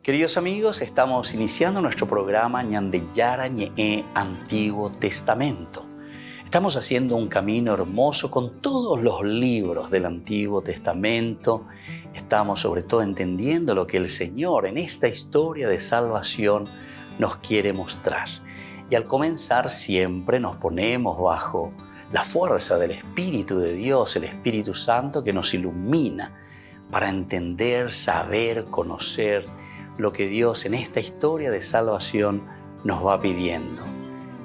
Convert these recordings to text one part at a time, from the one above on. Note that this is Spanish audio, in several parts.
Queridos amigos, estamos iniciando nuestro programa Ñandeyara Ñe'e Antiguo Testamento. Estamos haciendo un camino hermoso con todos los libros del Antiguo Testamento. Estamos sobre todo entendiendo lo que el Señor en esta historia de salvación nos quiere mostrar. Y al comenzar siempre nos ponemos bajo la fuerza del Espíritu de Dios, el Espíritu Santo que nos ilumina para entender, saber, conocer lo que Dios en esta historia de salvación nos va pidiendo.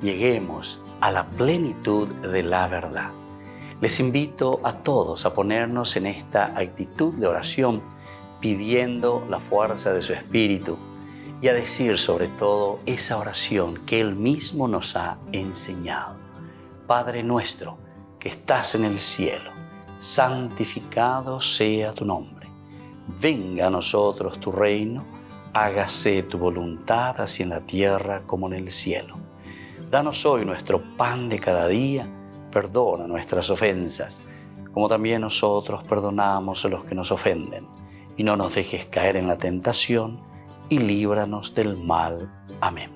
Lleguemos a la plenitud de la verdad. Les invito a todos a ponernos en esta actitud de oración, pidiendo la fuerza de su Espíritu y a decir sobre todo esa oración que Él mismo nos ha enseñado. Padre nuestro que estás en el cielo, santificado sea tu nombre. Venga a nosotros tu reino, hágase tu voluntad así en la tierra como en el cielo. Danos hoy nuestro pan de cada día, perdona nuestras ofensas, como también nosotros perdonamos a los que nos ofenden. Y no nos dejes caer en la tentación, y líbranos del mal. Amén.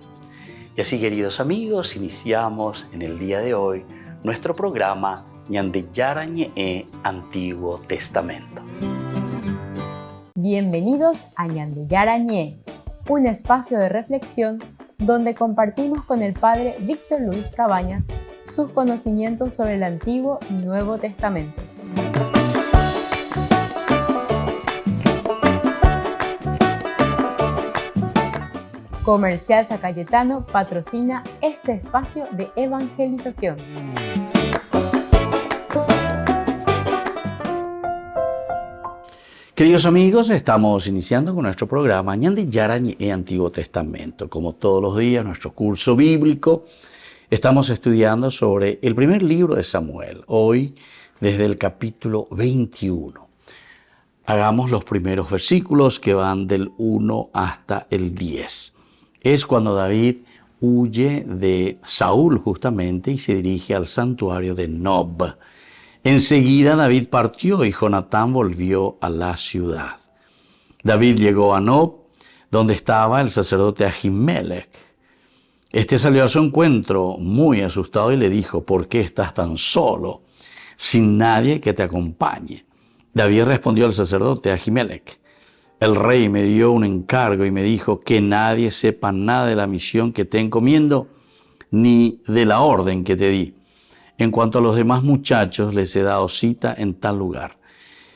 Y así, queridos amigos, iniciamos en el día de hoy nuestro programa Ñandeyara Ñe'e Antiguo Testamento. Bienvenidos a Ñandeyara Ñe'e, un espacio de reflexión donde compartimos con el Padre Víctor Luis Cabañas sus conocimientos sobre el Antiguo y Nuevo Testamento. Comercial San Cayetano patrocina este espacio de evangelización. Queridos amigos, estamos iniciando con nuestro programa Ñandeyara Ñe'e Antiguo Testamento. Como todos los días, nuestro curso bíblico, estamos estudiando sobre el primer libro de Samuel, hoy desde el capítulo 21. Hagamos los primeros versículos que van del 1 hasta el 10. Es cuando David huye de Saúl justamente y se dirige al santuario de Nob. Enseguida David partió y Jonatán volvió a la ciudad. David llegó a Nob, donde estaba el sacerdote Ahimelech. Este salió a su encuentro muy asustado y le dijo: ¿por qué estás tan solo, sin nadie que te acompañe? David respondió al sacerdote Ahimelech: el rey me dio un encargo y me dijo que nadie sepa nada de la misión que te encomiendo, ni de la orden que te di. En cuanto a los demás muchachos, les he dado cita en tal lugar.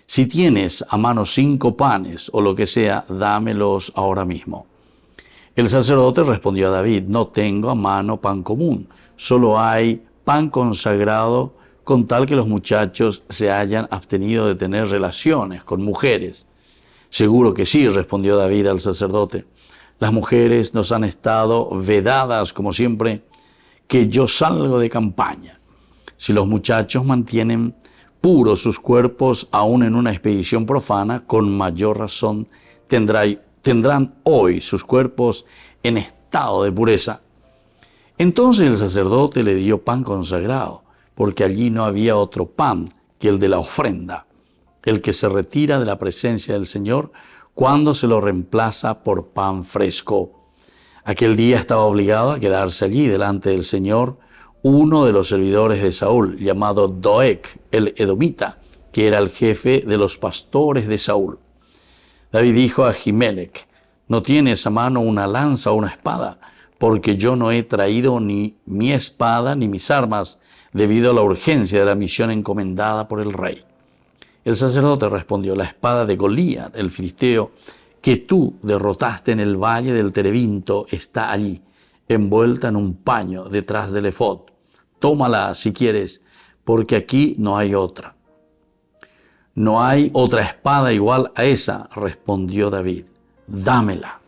Si tienes a mano 5 panes o lo que sea, dámelos ahora mismo. El sacerdote respondió a David: no tengo a mano pan común, solo hay pan consagrado, con tal que los muchachos se hayan abstenido de tener relaciones con mujeres. Seguro que sí, respondió David al sacerdote. Las mujeres nos han estado vedadas, como siempre, que yo salgo de campaña. Si los muchachos mantienen puros sus cuerpos aún en una expedición profana, con mayor razón tendrán hoy sus cuerpos en estado de pureza. Entonces el sacerdote le dio pan consagrado, porque allí no había otro pan que el de la ofrenda, el que se retira de la presencia del Señor cuando se lo reemplaza por pan fresco. Aquel día estaba obligado a quedarse allí delante del Señor uno de los servidores de Saúl, llamado Doeg, el edomita, que era el jefe de los pastores de Saúl. David dijo a Ahimelech: ¿no tienes a mano una lanza o una espada? Porque yo no he traído ni mi espada ni mis armas, debido a la urgencia de la misión encomendada por el rey. El sacerdote respondió: la espada de Goliat, el filisteo, que tú derrotaste en el valle del Terebinto, está allí, envuelta en un paño detrás del efod. Tómala si quieres, porque aquí no hay otra. No hay otra espada igual a esa, respondió David. Dámela.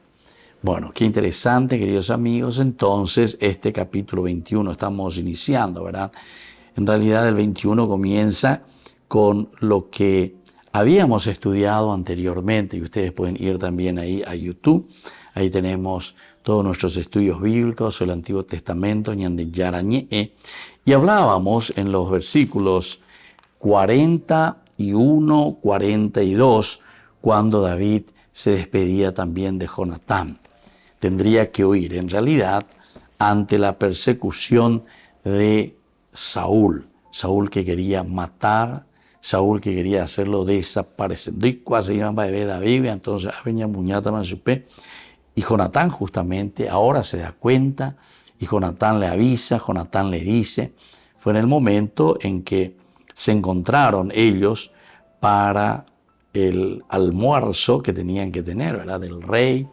Bueno, qué interesante, queridos amigos. Entonces, este capítulo 21 estamos iniciando, ¿verdad? En realidad, el 21 comienza con lo que habíamos estudiado anteriormente, y ustedes pueden ir también ahí a YouTube. Ahí tenemos todos nuestros estudios bíblicos sobre el Antiguo Testamento, Ñandeyara Ñe'e, y hablábamos en los versículos 41, 42, cuando David se despedía también de Jonatán. Tendría que huir, en realidad, ante la persecución de Saúl. Saúl que quería matar, Saúl que quería hacerlo desaparecer. Entonces, y Jonatán justamente ahora se da cuenta, y Jonatán le avisa, Jonatán le dice. Fue en el momento en que se encontraron ellos para el almuerzo que tenían que tener, ¿verdad? El rey,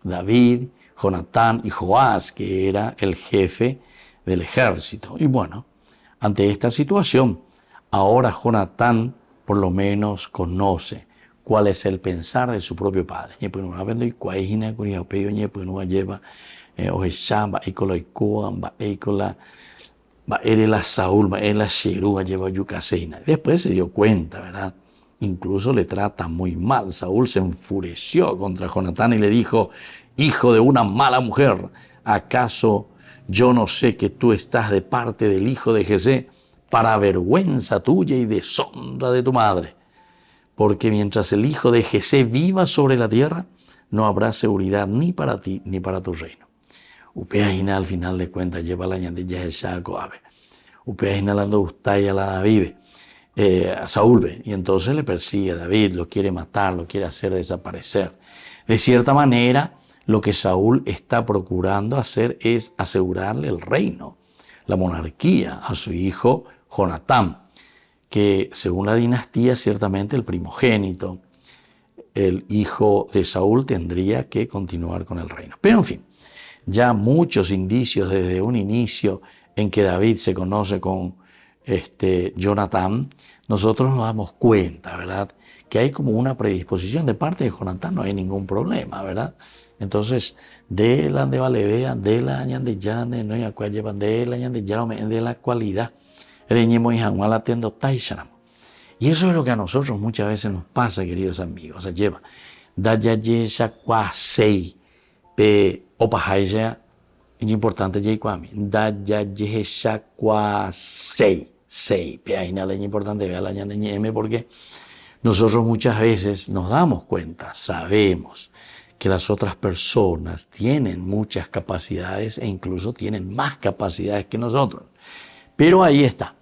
David, Jonatán y Joás, que era el jefe del ejército. Y bueno, ante esta situación, ahora Jonatán por lo menos conoce cuál es el pensar de su propio padre. Después se dio cuenta, ¿verdad? Incluso le trata muy mal. Saúl se enfureció contra Jonatán y le dijo: hijo de una mala mujer, ¿acaso yo no sé que tú estás de parte del hijo de Jesé para vergüenza tuya y deshonra de tu madre? Porque mientras el hijo de Jesé viva sobre la tierra, no habrá seguridad ni para ti ni para tu reino. Upeajina al final de cuentas lleva la ñandilla de Shacoabe. Upeajina la gustaya la David, a Saúl ve, y entonces le persigue a David, lo quiere matar, lo quiere hacer desaparecer. De cierta manera, lo que Saúl está procurando hacer es asegurarle el reino, la monarquía a su hijo Jonatán, que según la dinastía ciertamente el primogénito, el hijo de Saúl, tendría que continuar con el reino. Pero en fin, ya muchos indicios desde un inicio en que David se conoce con Jonatán, nosotros nos damos cuenta, ¿verdad?, que hay como una predisposición de parte de Jonatán, no hay ningún problema, ¿verdad? Entonces, de la de Valevea, de la de Yane, no hay a cual llevan de la de Yarome, de la cualidad, y eso es lo que a nosotros muchas veces nos pasa, queridos amigos. O sea, lleva Dayayesha Kwasei Pe Opahaya, es importante Jaykwami, Dayayesha Kwasei. Ahí nada es importante ver la ñame, porque nosotros muchas veces nos damos cuenta, sabemos que las otras personas tienen muchas capacidades e incluso tienen más capacidades que nosotros. Pero ahí está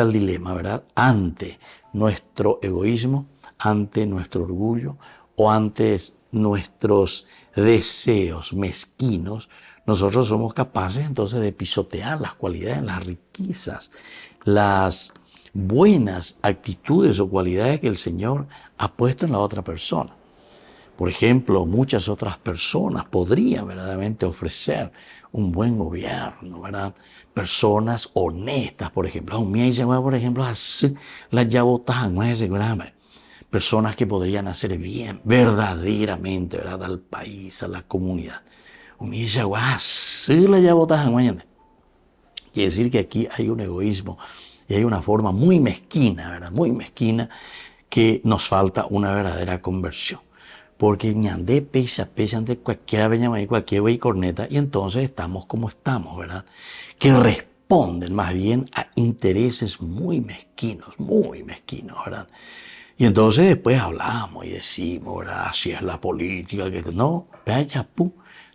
el dilema, ¿verdad? Ante nuestro egoísmo, ante nuestro orgullo o ante nuestros deseos mezquinos, nosotros somos capaces entonces de pisotear las cualidades, las riquezas, las buenas actitudes o cualidades que el Señor ha puesto en la otra persona. Por ejemplo, muchas otras personas podrían verdaderamente ofrecer un buen gobierno, ¿verdad? Personas honestas, por ejemplo. Personas que podrían hacer bien verdaderamente, ¿verdad?, al país, a la comunidad. Quiere decir que aquí hay un egoísmo y hay una forma muy mezquina, ¿verdad?, muy mezquina, que nos falta una verdadera conversión. Porque ñandé pesa ante cualquiera cualquier güey corneta, y entonces estamos como estamos, ¿verdad? Que responden más bien a intereses muy mezquinos, ¿verdad? Y entonces después hablamos y decimos, ¿verdad?, así es la política, que no, vaya,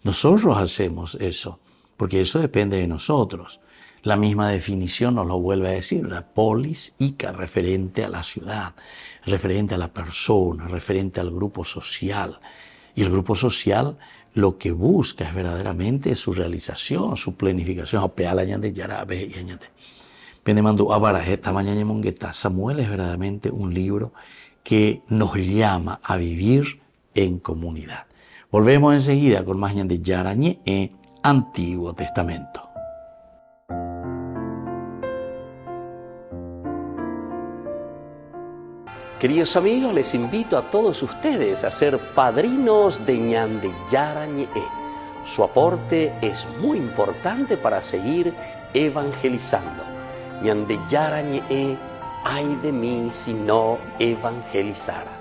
nosotros hacemos eso, porque eso depende de nosotros. La misma definición nos lo vuelve a decir, la polis ica, referente a la ciudad, referente a la persona, referente al grupo social. Y el grupo social lo que busca es verdaderamente su realización, su planificación. Samuel es verdaderamente un libro que nos llama a vivir en comunidad. Volvemos enseguida con más de Yarañé en Antiguo Testamento. Queridos amigos, les invito a todos ustedes a ser padrinos de Ñande Yarañé. Su aporte es muy importante para seguir evangelizando. Ñande Yarañé, ay de mí si no evangelizara.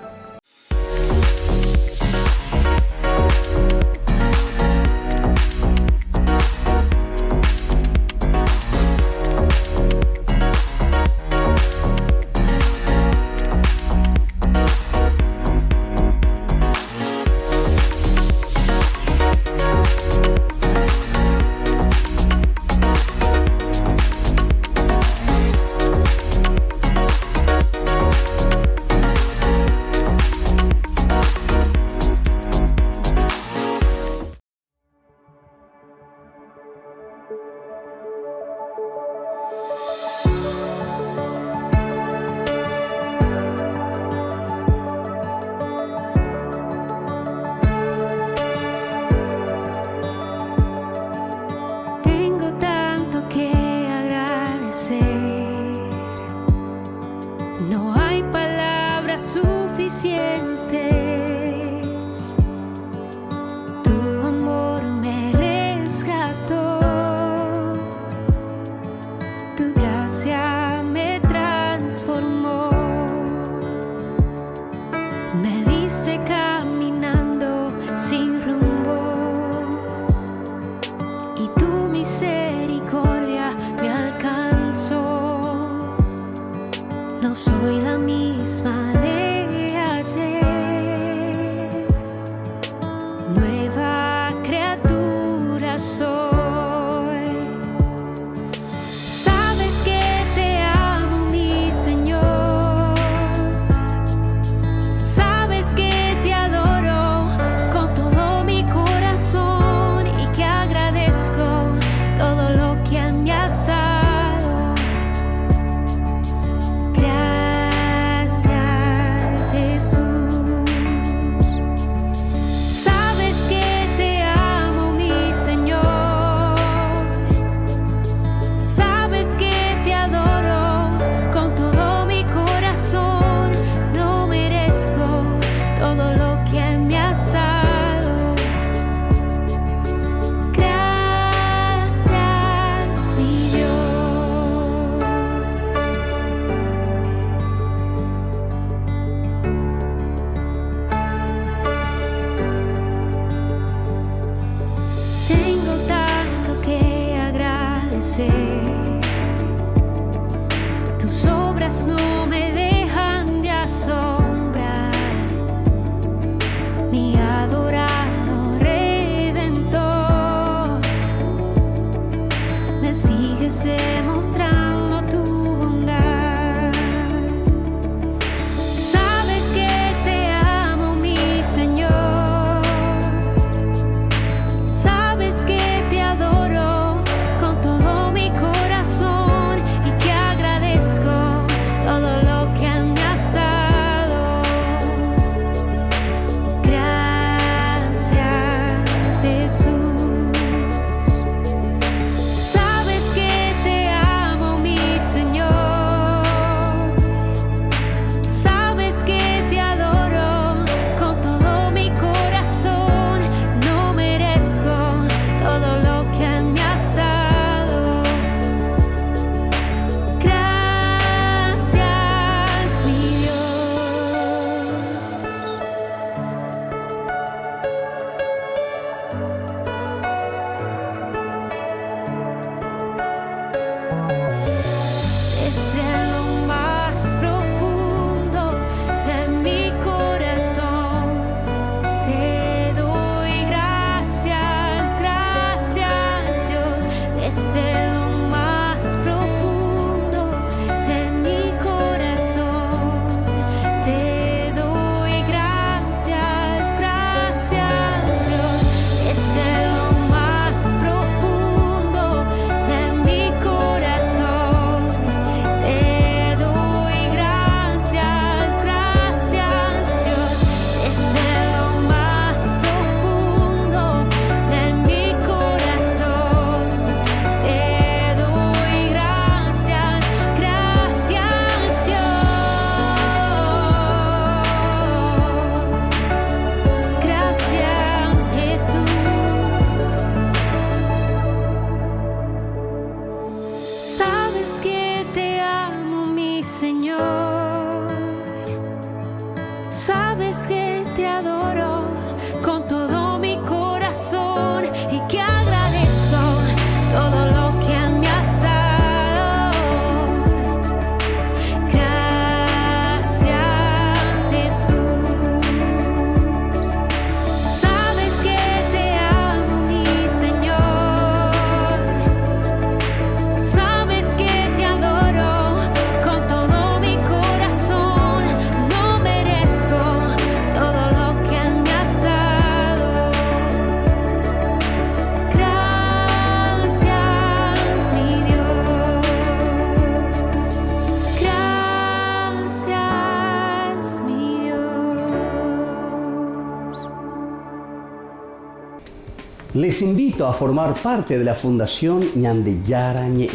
Les invito a formar parte de la Fundación Ñande Yarañe.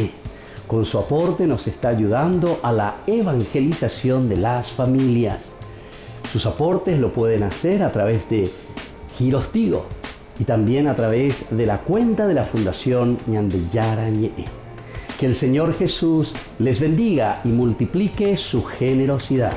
Con su aporte nos está ayudando a la evangelización de las familias. Sus aportes lo pueden hacer a través de Giros Tigo y también a través de la cuenta de la Fundación Ñande Yarañe. Que el Señor Jesús les bendiga y multiplique su generosidad.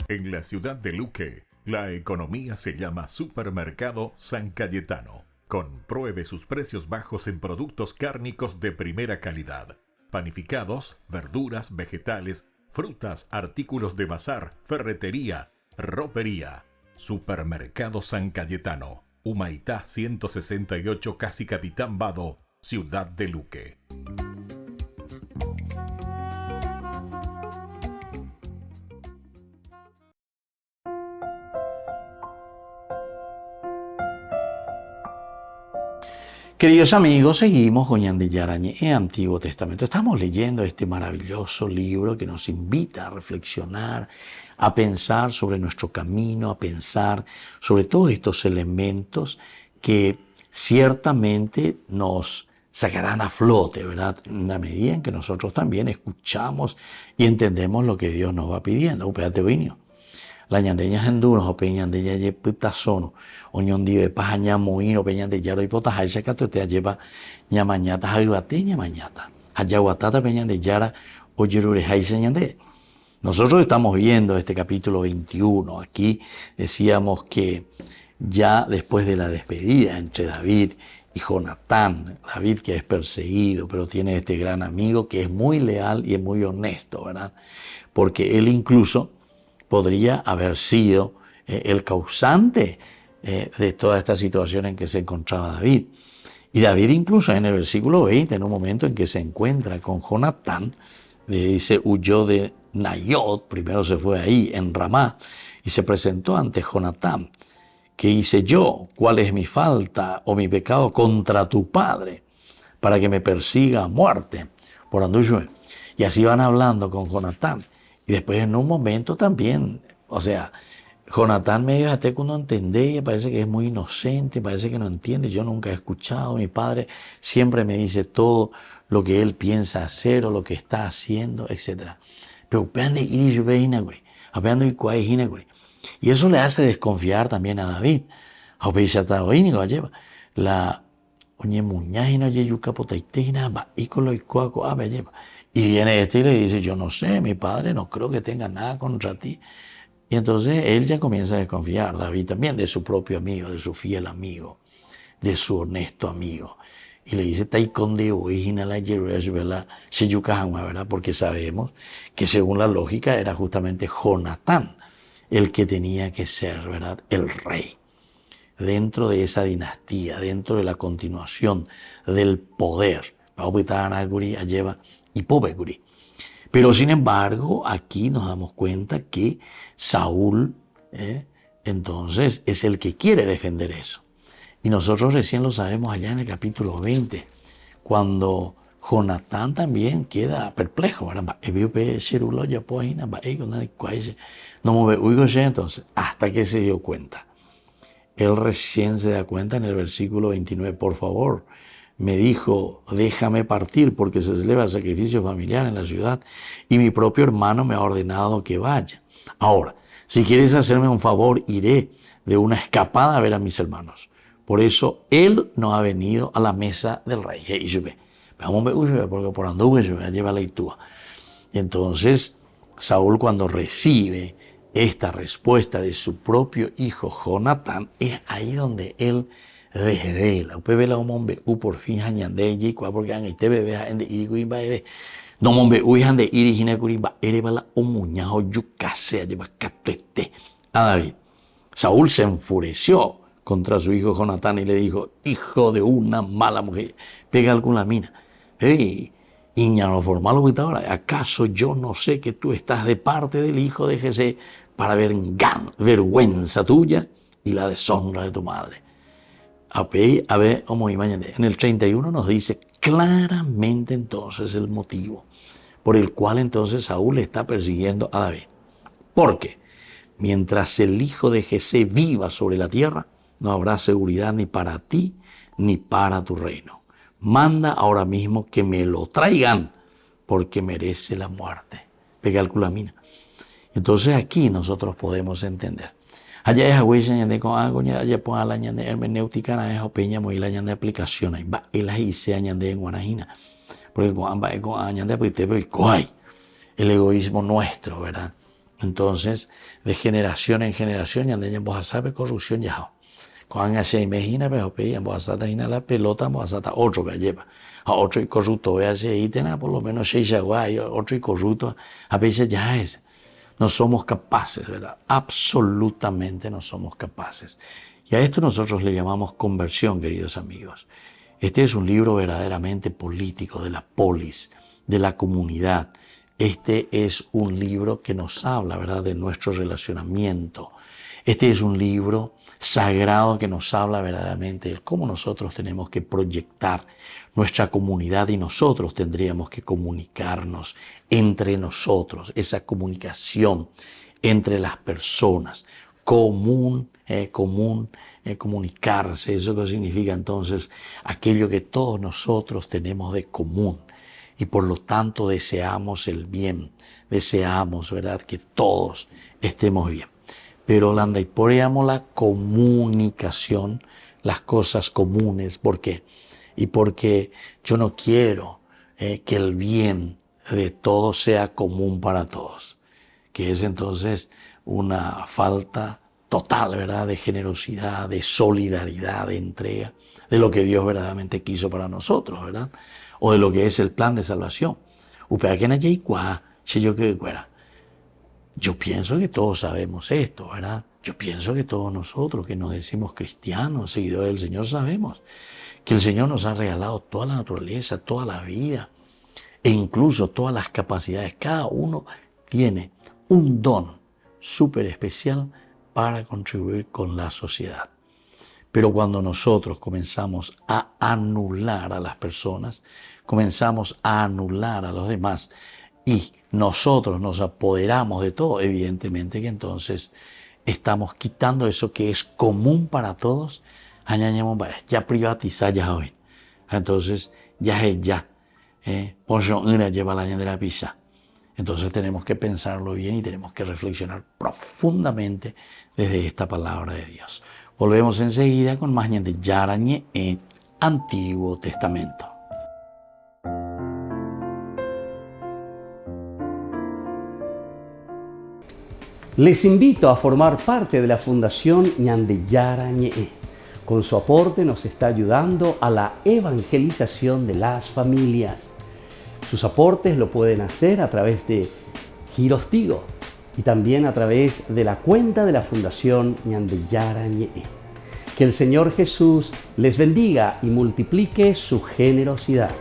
En la ciudad de Luque, la economía se llama Supermercado San Cayetano. Compruebe sus precios bajos en productos cárnicos de primera calidad. Panificados, verduras, vegetales, frutas, artículos de bazar, ferretería, ropería. Supermercado San Cayetano, Humaitá 168, Casi Capitán Vado, ciudad de Luque. Queridos amigos, seguimos con Ñande Yarañe en Antiguo Testamento. Estamos leyendo este maravilloso libro que nos invita a reflexionar, a pensar sobre nuestro camino, a pensar sobre todos estos elementos que ciertamente nos sacarán a flote, ¿verdad? En la medida en que nosotros también escuchamos y entendemos lo que Dios nos va pidiendo. Upéate vinio. La ñandeña hendunos o peñandeña ye putasono o ñondive paja ñamoino peñandeña y potas haisa cato te lleva ñamañata haibate ñamañata hayaguatata peñandeña o yerure haisa ñande. Nosotros estamos viendo este capítulo 21. Aquí decíamos que ya después de la despedida entre David y Jonatán, David que es perseguido, pero tiene este gran amigo que es muy leal y es muy honesto, ¿verdad? Porque él incluso podría haber sido el causante de toda esta situación en que se encontraba David. Y David incluso en el versículo 20, en un momento en que se encuentra con Jonatán, le dice, huyó de Nayot, primero se fue ahí, en Ramá, y se presentó ante Jonatán. ¿Qué hice yo? ¿Cuál es mi falta o mi pecado contra tu padre para que me persiga a muerte? Por Anduyue. Y así van hablando con Jonatán. Y después en un momento también, o sea, Jonatán medio hasta que no entendía, parece que es muy inocente, parece que no entiende, yo nunca he escuchado, mi padre siempre me dice todo lo que él piensa hacer o lo que está haciendo, etc. Pero y eso le hace desconfiar también a David. La y viene este y le dice, yo no sé, mi padre no creo que tenga nada contra ti. Y entonces él ya comienza a desconfiar, David también, de su propio amigo, de su fiel amigo, de su honesto amigo. Y le dice, ¿verdad? Porque sabemos que según la lógica era justamente Jonatán el que tenía que ser, ¿verdad?, el rey. Dentro de esa dinastía, dentro de la continuación del poder. Pero sin embargo, aquí nos damos cuenta que Saúl, entonces, es el que quiere defender eso. Y nosotros recién lo sabemos allá en el capítulo 20, cuando Jonatán también queda perplejo. Entonces, hasta que se dio cuenta. Él recién se da cuenta en el versículo 29, por favor, me dijo, déjame partir porque se celebra el sacrificio familiar en la ciudad y mi propio hermano me ha ordenado que vaya. Ahora, si quieres hacerme un favor, iré de una escapada a ver a mis hermanos. Por eso él no ha venido a la mesa del rey. Porque por anduve se me lleva la itúa. Entonces, Saúl cuando recibe esta respuesta de su propio hijo Jonatán, es ahí donde él desvela. Usted ve la hombre por fin hañande y porque han este bebé de iriguimba de no hombre uyan de irigine curimba erebala o muñajo yucase lleva catete a David. Saúl se enfureció contra su hijo Jonatán y le dijo, hijo de una mala mujer, pega alguna mina. Hey, Iña no formal ahora, ¿acaso yo no sé que tú estás de parte del hijo de Jesé para ver vergüenza tuya y la deshonra de tu madre? En el 31 nos dice claramente entonces el motivo por el cual entonces Saúl está persiguiendo a David. ¿Por qué? mientras el hijo de Jesé viva sobre la tierra, no habrá seguridad ni para ti ni para tu reino. Manda ahora mismo que me lo traigan, porque merece la muerte. Pega el culamina. Entonces aquí nosotros podemos entender. Allá es agüilla ñande con algo, allá pon la ñande hermenéutica, na es opeña muy la ñande aplicación, ahí va, él ahí se añade en guanajina. Porque con ambas con añade pues te veo coay, el egoísmo nuestro, ¿verdad? Entonces, de generación en generación, ñande en vos sabe corrupción ya. Con hace imagina, pero en vos hasta la pelota, vos hasta otro que lleva. A otro y corrupto, hace ahí tener por lo menos 6 aguas, otro y corrupto, a veces ya es. No somos capaces, ¿verdad? Absolutamente no somos capaces. Y a esto nosotros le llamamos conversión, queridos amigos. Este es un libro verdaderamente político, de la polis, de la comunidad. Este es un libro que nos habla, ¿verdad?, de nuestro relacionamiento. Este es un libro sagrado que nos habla verdaderamente de cómo nosotros tenemos que proyectar nuestra comunidad y nosotros tendríamos que comunicarnos entre nosotros, esa comunicación entre las personas, comunicarse, eso que significa entonces aquello que todos nosotros tenemos de común y por lo tanto deseamos el bien, deseamos, ¿verdad?, que todos estemos bien. Pero y poníamos la comunicación, las cosas comunes. ¿Por qué? Y porque yo no quiero que el bien de todos sea común para todos, que es entonces una falta total, ¿verdad?, de generosidad, de solidaridad, de entrega, de lo que Dios verdaderamente quiso para nosotros, ¿verdad? O de lo que es el plan de salvación. Yo pienso que todos sabemos esto, ¿verdad? Yo pienso que todos nosotros que nos decimos cristianos, seguidores del Señor, sabemos que el Señor nos ha regalado toda la naturaleza, toda la vida e incluso todas las capacidades. Cada uno tiene un don súper especial para contribuir con la sociedad. Pero cuando nosotros comenzamos a anular a las personas, comenzamos a anular a los demás y nosotros nos apoderamos de todo, evidentemente que entonces estamos quitando eso que es común para todos, ya privatizar ya hoy. Entonces ya es ya. Lleva la de la pizza. Entonces tenemos que pensarlo bien y tenemos que reflexionar profundamente desde esta palabra de Dios. Volvemos enseguida con más de Yarañe en Antiguo Testamento. Les invito a formar parte de la Fundación Ñande Yarañe. Con su aporte nos está ayudando a la evangelización de las familias. Sus aportes lo pueden hacer a través de Giros Tigo y también a través de la cuenta de la Fundación Ñande Yarañe. Que el Señor Jesús les bendiga y multiplique su generosidad.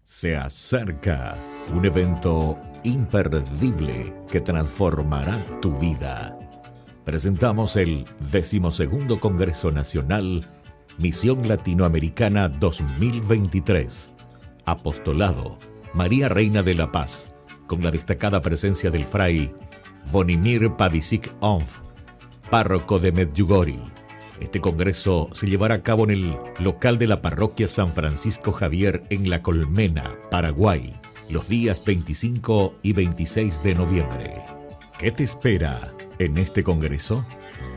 Se acerca un evento imperdible que transformará tu vida. Presentamos el 12º Congreso Nacional Misión Latinoamericana 2023. Apostolado María Reina de la Paz, con la destacada presencia del fray Vonimir Pavicic Onf, párroco de Medjugorje. Este congreso se llevará a cabo en el local de la parroquia San Francisco Javier en La Colmena, Paraguay, los días 25 y 26 de noviembre. ¿Qué te espera en este congreso?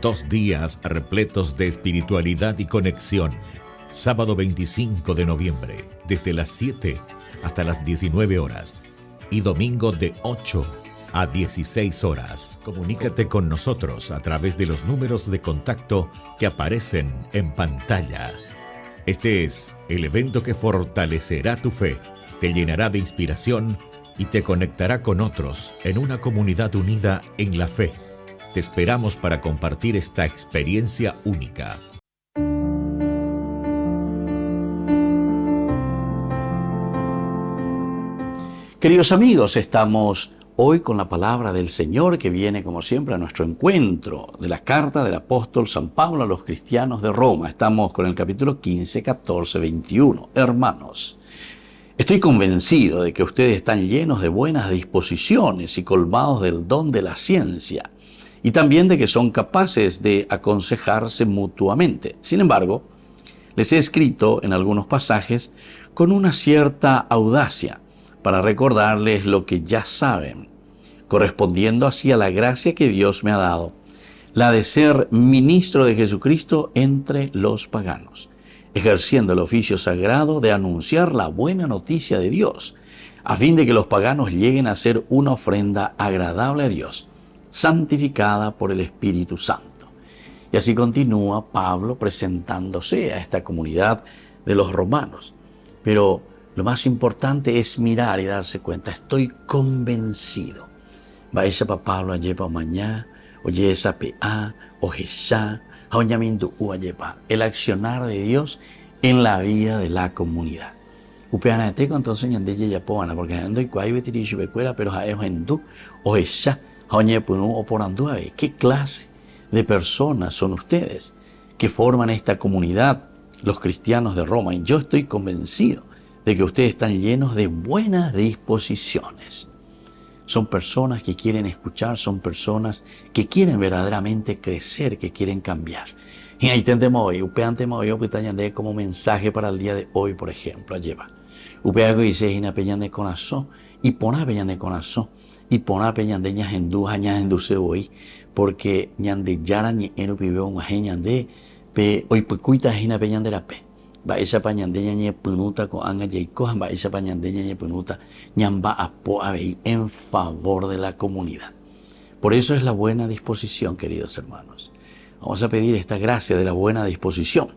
2 días repletos de espiritualidad y conexión. Sábado 25 de noviembre, desde las 7 hasta las 19 horas. Y domingo de 8 a 16 horas. Comunícate con nosotros a través de los números de contacto que aparecen en pantalla. Este es el evento que fortalecerá tu fe, te llenará de inspiración y te conectará con otros en una comunidad unida en la fe. Te esperamos para compartir esta experiencia única. Queridos amigos, estamos hoy con la palabra del Señor que viene como siempre a nuestro encuentro de la carta del apóstol San Pablo a los cristianos de Roma. Estamos con el capítulo 15, 14, 21. Hermanos, Estoy convencido de que ustedes están llenos de buenas disposiciones y colmados del don de la ciencia, y también de que son capaces de aconsejarse mutuamente. Sin embargo, les he escrito en algunos pasajes con una cierta audacia para recordarles lo que ya saben, correspondiendo así a la gracia que Dios me ha dado, la de ser ministro de Jesucristo entre los paganos, ejerciendo el oficio sagrado de anunciar la buena noticia de Dios, a fin de que los paganos lleguen a ser una ofrenda agradable a Dios, santificada por el Espíritu Santo. Y así continúa Pablo presentándose a esta comunidad de los romanos. Pero lo más importante es mirar y darse cuenta, estoy convencido. Vaya para Pablo ayer para mañana, oye esa pa, oye ya, el accionar de Dios en la vida de la comunidad. Upeana te entonces ñande ya poana porque ando y cuai betiri chubecuela pero a ellos en du oye ya, oye punu o por andu a ver qué clase de personas son ustedes que forman esta comunidad, los cristianos de Roma. Y yo estoy convencido de que ustedes están llenos de buenas disposiciones. Son personas que quieren escuchar, son personas que quieren verdaderamente crecer, que quieren cambiar. Y ahí tendemos hoy, upeantemos hoy, upetañande como mensaje para el día de hoy, por ejemplo, lleva. Upeago dice, hina peñande conazo, y pona peñande conazo, y pona peñande ñajendu, ñajendu se hoy, porque ñande yara ñe eno pibeo un ñande, pe hoy pecuita hina peñande la pe. Va esa pañandeña ñe punuta con anga yeikoja, va esa pañandeña ñe punuta ñamba apo abei en favor de la comunidad. Por eso es la buena disposición, queridos hermanos. Vamos a pedir esta gracia de la buena disposición.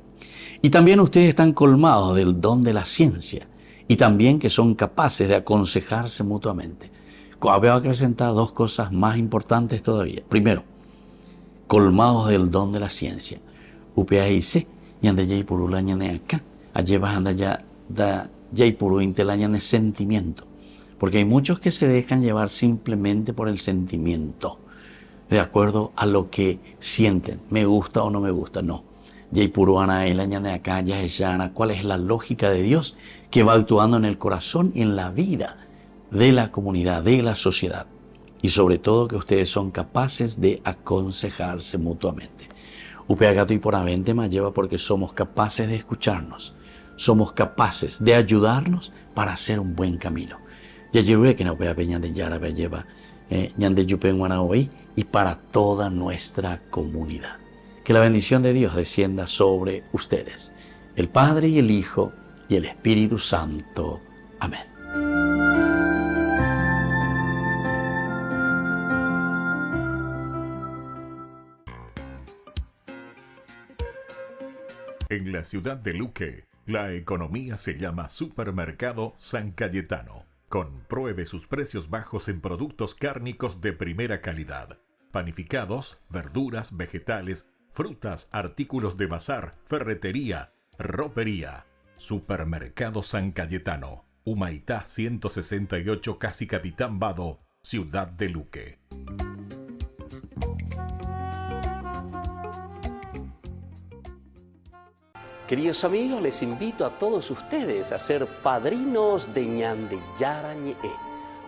Y también ustedes están colmados del don de la ciencia y también que son capaces de aconsejarse mutuamente. Voy a acrescentar dos cosas más importantes todavía. Primero, colmados del don de la ciencia. Upea dice, ñande yaipuru la ñane acá, allí bajando ya da yaipuru intela ñane sentimiento. Porque hay muchos que se dejan llevar simplemente por el sentimiento, de acuerdo a lo que sienten, me gusta o no me gusta, no. Yaipuru ana la ñane acá, ya ella, ¿cuál es la lógica de Dios que va actuando en el corazón y en la vida de la comunidad, de la sociedad? Y sobre todo que ustedes son capaces de aconsejarse mutuamente. Upeagato y por avente más lleva porque somos capaces de escucharnos, somos capaces de ayudarnos para hacer un buen camino. Ya llevé que no vea peña de yara lleva ñande yupen guanaoí y para toda nuestra comunidad. Que la bendición de Dios descienda sobre ustedes, el Padre y el Hijo y el Espíritu Santo. Amén. En la ciudad de Luque, la economía se llama Supermercado San Cayetano. Compruebe sus precios bajos en productos cárnicos de primera calidad. Panificados, verduras, vegetales, frutas, artículos de bazar, ferretería, ropería. Supermercado San Cayetano. Humaitá 168 Casi Capitán Vado, ciudad de Luque. Queridos amigos, les invito a todos ustedes a ser padrinos de ñande yara ñe.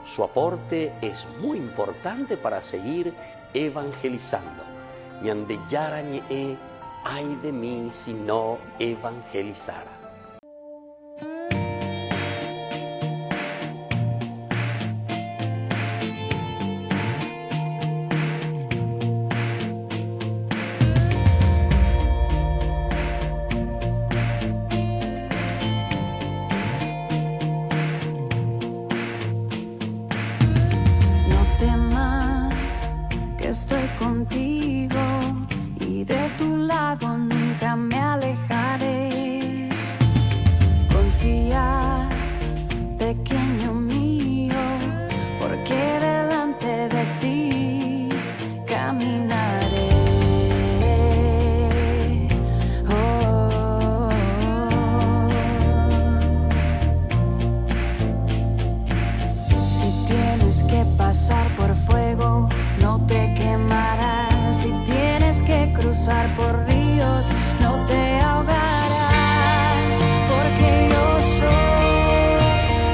Su aporte es muy importante para seguir evangelizando. Ñande yara ñe, ay de mí si no evangelizara. Estoy contigo y de tu lado nunca me alejaré. Confía, pequeño mío, porque delante de ti caminaré. Oh. Si tienes que pasar por fuego, no te quemarás. Si tienes que cruzar por ríos, no te ahogarás. Porque yo soy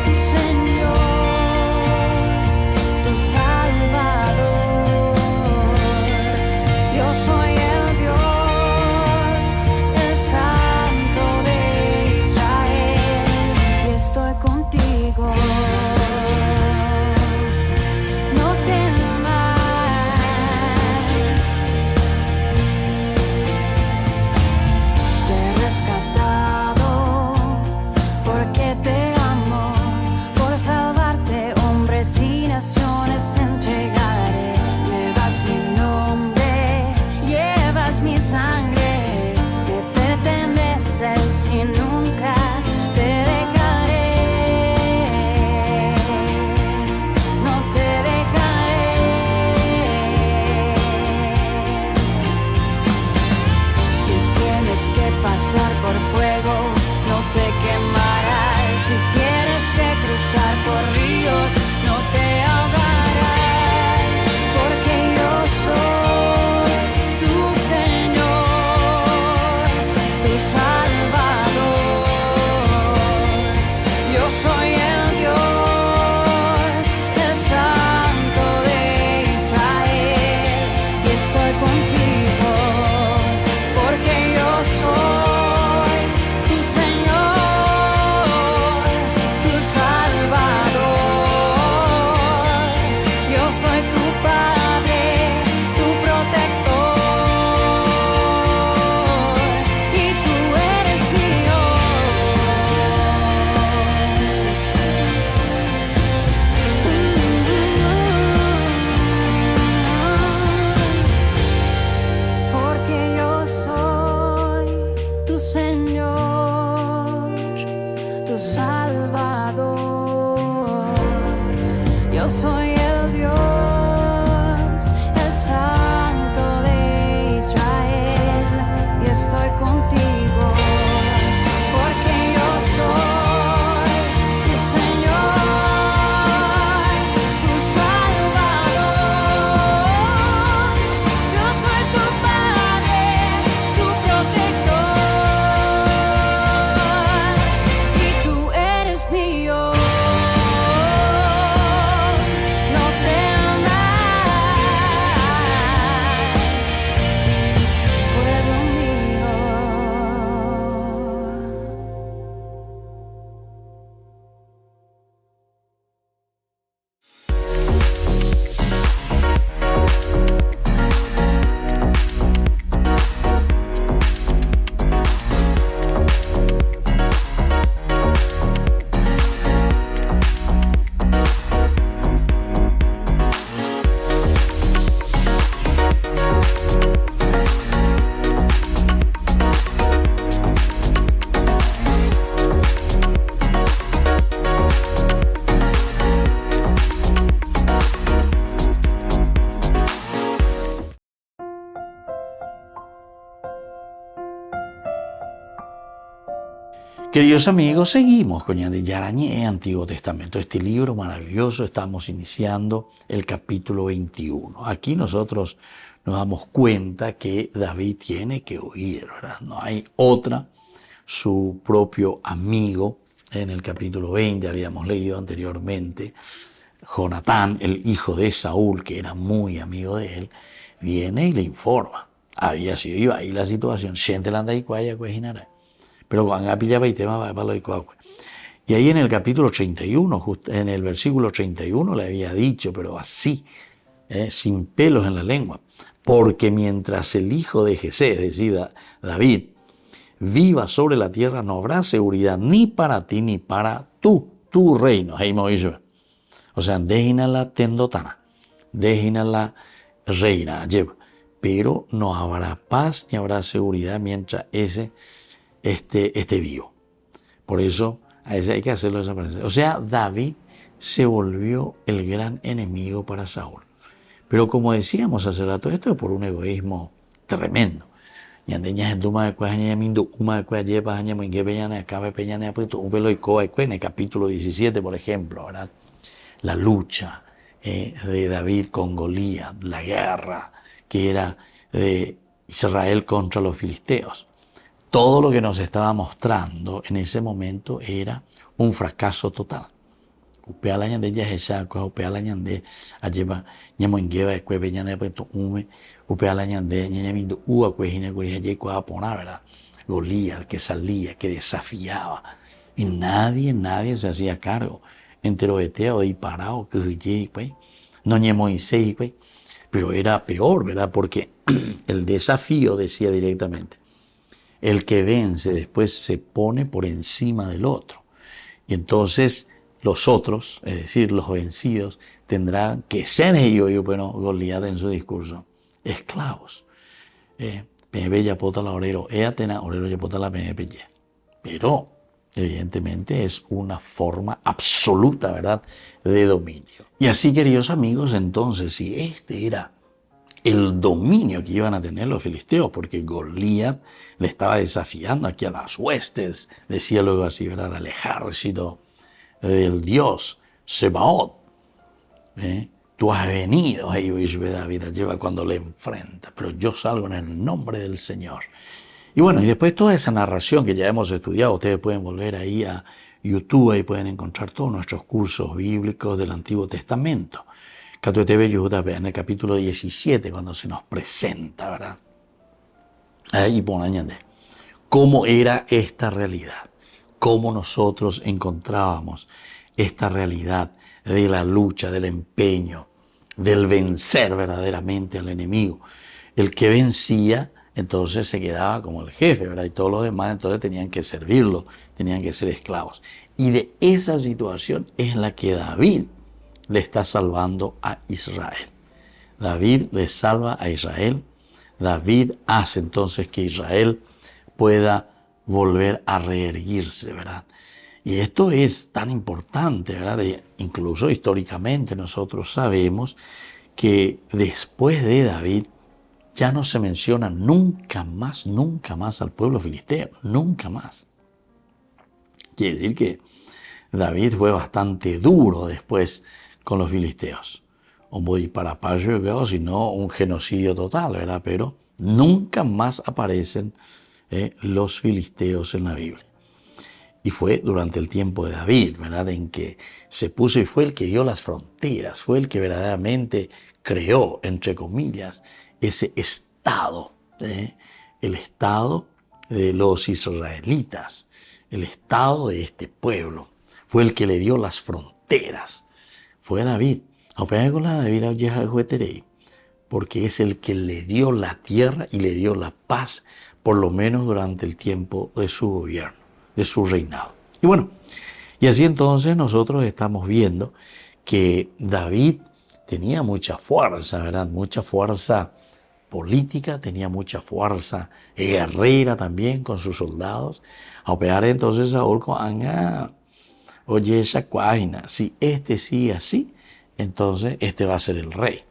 Queridos amigos, seguimos con Ñande Yarañé, Antiguo Testamento. Este libro maravilloso, estamos iniciando el capítulo 21. Aquí nosotros nos damos cuenta que David tiene que huir, ¿verdad? No hay otra, su propio amigo, en el capítulo 20 habíamos leído anteriormente, Jonatán, el hijo de Saúl, que era muy amigo de él, viene y le informa. Había sido iba ahí la situación, pero y ahí en el capítulo 31, en el versículo 31 le había dicho, pero así, sin pelos en la lengua, porque mientras el hijo de Jesé, es decir, David, viva sobre la tierra, no habrá seguridad ni para ti ni para tu reino. O sea, déjina la tendotana, déjina la reina, lleva. Pero no habrá paz ni habrá seguridad mientras esté vivo. Por eso a ese hay que hacerlo desaparecer. O sea, David se volvió el gran enemigo para Saúl. Pero como decíamos hace rato, esto es por un egoísmo tremendo. En el capítulo 17, por ejemplo, ¿verdad? La lucha de David con Goliat, la guerra que era de Israel contra los filisteos. Todo lo que nos estaba mostrando en ese momento era un fracaso total. Goliat que salía, que desafiaba, y nadie se hacía cargo. Entero eteo de parado, que no ni Moisés, pero era peor, ¿verdad? Porque el desafío decía directamente, el que vence después se pone por encima del otro. Y entonces los otros, es decir, los vencidos, tendrán que ser ellos, bueno, Goliat en su discurso, esclavos. Pero evidentemente es una forma absoluta, ¿verdad?, de dominio. Y así, queridos amigos, entonces, si este era el dominio que iban a tener los filisteos, porque Goliat le estaba desafiando aquí a las huestes, decía luego así, ¿verdad?, al ejército del Dios Sebaot. Tú has venido, David, lleva cuando le enfrenta, pero yo salgo en el nombre del Señor. Y bueno, y después toda esa narración que ya hemos estudiado, ustedes pueden volver ahí a YouTube y pueden encontrar todos nuestros cursos bíblicos del Antiguo Testamento. En el capítulo 17, cuando se nos presenta, ¿verdad? Ahí ponen cómo era esta realidad, cómo nosotros encontrábamos esta realidad de la lucha, del empeño, del vencer verdaderamente al enemigo. El que vencía, entonces se quedaba como el jefe, ¿verdad? Y todos los demás entonces tenían que servirlo, tenían que ser esclavos. Y de esa situación es la que David le está salvando a Israel. David le salva a Israel. David hace entonces que Israel pueda volver a reerguirse, ¿verdad? Y esto es tan importante, ¿verdad? Incluso históricamente nosotros sabemos que después de David ya no se menciona nunca más al pueblo filisteo, nunca más. Quiere decir que David fue bastante duro después con los filisteos. Un bodiparapayo, sino un genocidio total, ¿verdad? Pero nunca más aparecen los filisteos en la Biblia. Y fue durante el tiempo de David, ¿verdad?, en que se puso y fue el que dio las fronteras, fue el que verdaderamente creó, entre comillas, ese estado, el estado de los israelitas, el estado de este pueblo. Fue el que le dio las fronteras. Fue David. Porque es el que le dio la tierra y le dio la paz, por lo menos durante el tiempo de su gobierno, de su reinado. Y bueno, y así entonces nosotros estamos viendo que David tenía mucha fuerza, ¿verdad? Mucha fuerza política, tenía mucha fuerza guerrera también con sus soldados. A operar entonces Saúl con oye esa página, si este sigue así, entonces este va a ser el rey.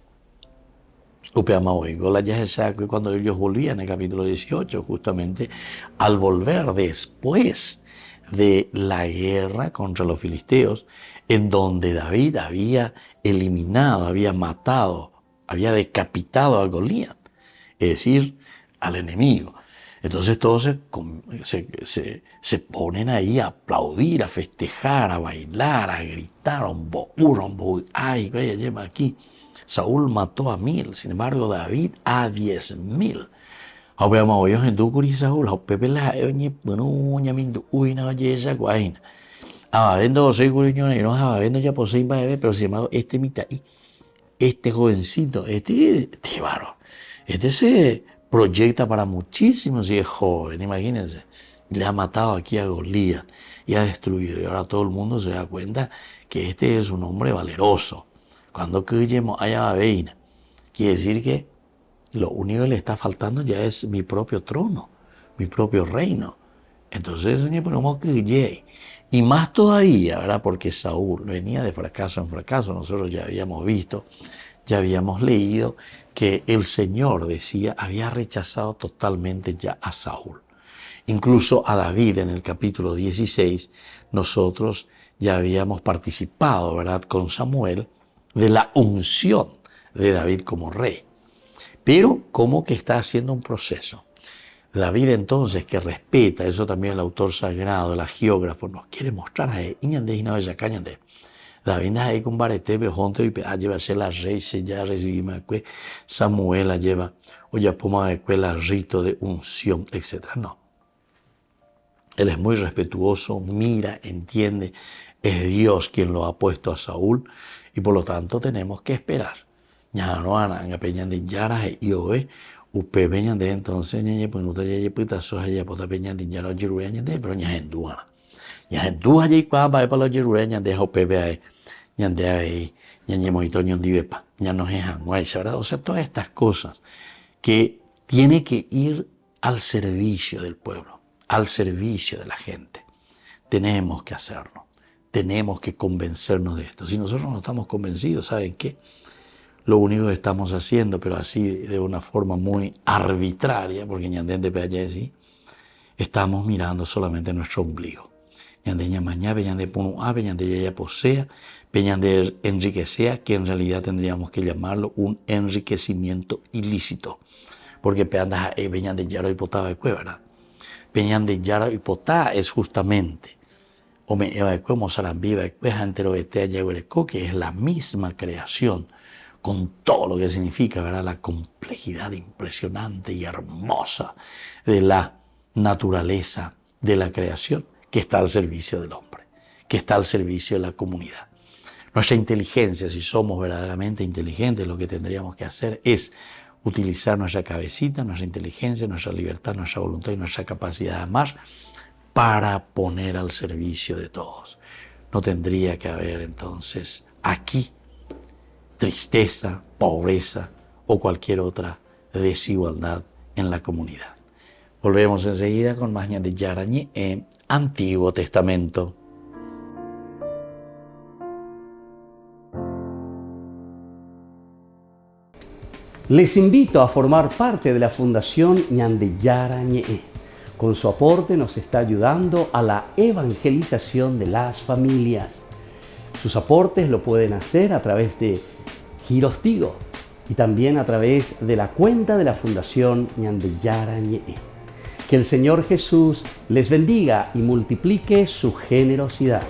Cuando ellos volvían en el capítulo 18, justamente al volver después de la guerra contra los filisteos, en donde David había eliminado, había matado, había decapitado a Goliat, es decir, al enemigo. Entonces todos se ponen ahí a aplaudir, a festejar, a bailar, a gritar, ay, vaya, lleva aquí. Saúl mató a 1000, sin embargo David a 10.000. Ahora vamos a ver en Ducuri Saúl, a Pepe la Eoñe, bueno, ñamindu, uy, no, yesa, guaina. Vendo seguro, no, vendo ya posee, pero se llama este mitad, este jovencito, este varón, este se proyecta para muchísimos y es joven, imagínense. Le ha matado aquí a Goliat y ha destruido. Y ahora todo el mundo se da cuenta que este es un hombre valeroso. Cuando creyemos allá veina, quiere decir que lo único que le está faltando ya es mi propio trono, mi propio reino. Entonces, ponemos que y más todavía, ¿verdad? Porque Saúl venía de fracaso en fracaso. Nosotros ya habíamos visto, ya habíamos leído que el Señor decía, había rechazado totalmente ya a Saúl. Incluso a David en el capítulo 16, nosotros ya habíamos participado, ¿verdad? Con Samuel, de la unción de David como rey. Pero como que está haciendo un proceso. David entonces, que respeta, eso también el autor sagrado, el geógrafo, nos quiere mostrar a él, David ahí con barete, bejonte y lleva a ser la rey, se ya recibimos Samuel la lleva, o ya poma de la rito de unción, etc. No. Él es muy respetuoso, mira, entiende, es Dios quien lo ha puesto a Saúl y por lo tanto tenemos que esperar. Ya no han peñan de yara y hoy upe peñan de entonces ñe pues no te lleve puta soja ya pota peñan de yara jirueña de pero ña enduana. Ya enduja y cuando va para los jirueña de upe be ña de ahí ña moito ñon divepa ña no es anuecha, ¿verdad? O sea, todas estas cosas que tiene que ir al servicio del pueblo, al servicio de la gente. Tenemos que hacerlo. Tenemos que convencernos de esto. Si nosotros no estamos convencidos, ¿saben qué? Lo único que estamos haciendo, pero así de una forma muy arbitraria, porque ñandende peayesi, estamos mirando solamente nuestro ombligo. Ñandeña mañana, peñande punu a, peñande ya posea, peñande enriquecea, que en realidad tendríamos que llamarlo un enriquecimiento ilícito. Porque peñande yaro y potá de cue, ¿verdad? Peñande yaro y potá es justamente o me como sarambiva, que es la misma creación, con todo lo que significa, ¿verdad? La complejidad impresionante y hermosa de la naturaleza de la creación que está al servicio del hombre, que está al servicio de la comunidad. Nuestra inteligencia, si somos verdaderamente inteligentes, lo que tendríamos que hacer es utilizar nuestra cabecita, nuestra inteligencia, nuestra libertad, nuestra voluntad y nuestra capacidad de amar para poner al servicio de todos. No tendría que haber entonces aquí tristeza, pobreza o cualquier otra desigualdad en la comunidad. Volvemos enseguida con más de Yarañé en Antiguo Testamento. Les invito a formar parte de la Fundación Ñandeyara Ñe'e. Con su aporte nos está ayudando a la evangelización de las familias. Sus aportes lo pueden hacer a través de Giros Tigo y también a través de la cuenta de la Fundación Ñandeyara Ñe'e. Que el Señor Jesús les bendiga y multiplique su generosidad.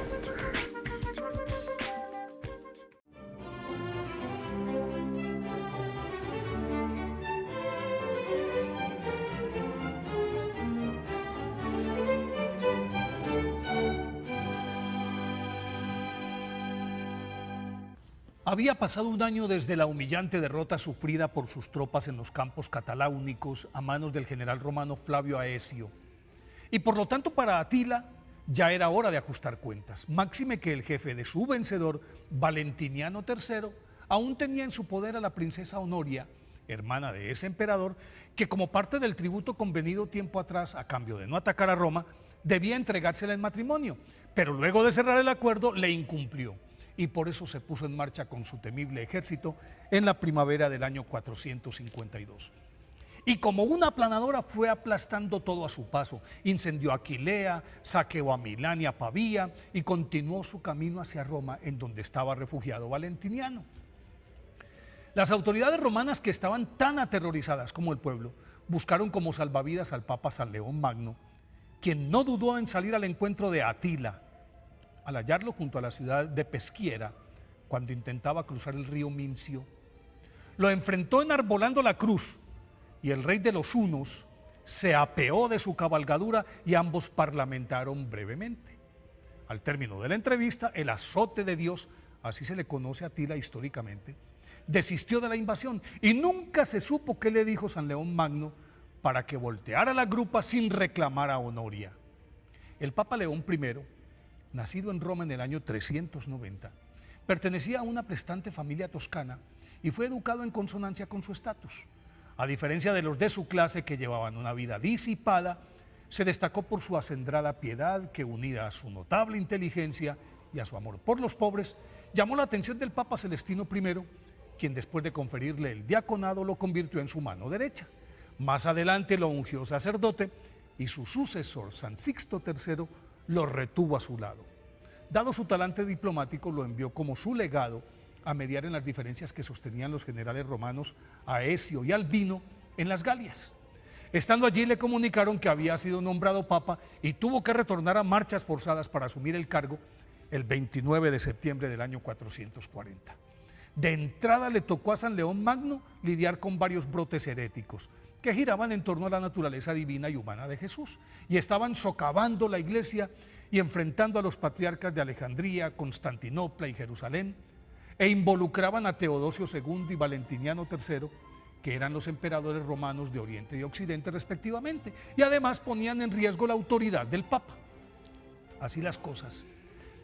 Había pasado un año desde la humillante derrota sufrida por sus tropas en los campos cataláunicos a manos del general romano Flavio Aecio. Y por lo tanto para Atila ya era hora de ajustar cuentas. Máxime que el jefe de su vencedor, Valentiniano III, aún tenía en su poder a la princesa Honoria, hermana de ese emperador, que como parte del tributo convenido tiempo atrás a cambio de no atacar a Roma, debía entregársela en matrimonio, pero luego de cerrar el acuerdo le incumplió. Y por eso se puso en marcha con su temible ejército en la primavera del año 452. y como una aplanadora fue aplastando todo a su paso. Incendió Aquilea, saqueó a Milán y a Pavía y continuó su camino hacia Roma, en donde estaba refugiado Valentiniano. Las autoridades romanas, que estaban tan aterrorizadas como el pueblo, buscaron como salvavidas al Papa San León Magno, quien no dudó en salir al encuentro de Atila, al hallarlo junto a la ciudad de Peschiera, cuando intentaba cruzar el río Mincio. Lo enfrentó enarbolando la cruz, y el rey de los hunos se apeó de su cabalgadura y ambos parlamentaron brevemente. Al término de la entrevista, el azote de Dios, así se le conoce a Atila históricamente, desistió de la invasión y nunca se supo qué le dijo San León Magno para que volteara la grupa sin reclamar a Honoria. El Papa León I, nacido en Roma en el año 390, pertenecía a una prestante familia toscana y fue educado en consonancia con su estatus. A diferencia de los de su clase, que llevaban una vida disipada, se destacó por su acendrada piedad que, unida a su notable inteligencia y a su amor por los pobres, llamó la atención del Papa Celestino I, quien después de conferirle el diaconado lo convirtió en su mano derecha. Más adelante lo ungió sacerdote y su sucesor, San Sixto III, lo retuvo a su lado. Dado su talante diplomático, lo envió como su legado a mediar en las diferencias que sostenían los generales romanos Aecio y Albino en las Galias. Estando allí, le comunicaron que había sido nombrado papa y tuvo que retornar a marchas forzadas para asumir el cargo el 29 de septiembre del año 440. De entrada le tocó a San León Magno lidiar con varios brotes heréticos que giraban en torno a la naturaleza divina y humana de Jesús y estaban socavando la iglesia y enfrentando a los patriarcas de Alejandría, Constantinopla y Jerusalén, e involucraban a Teodosio II y Valentiniano III, que eran los emperadores romanos de Oriente y Occidente respectivamente, y además ponían en riesgo la autoridad del Papa. Así las cosas,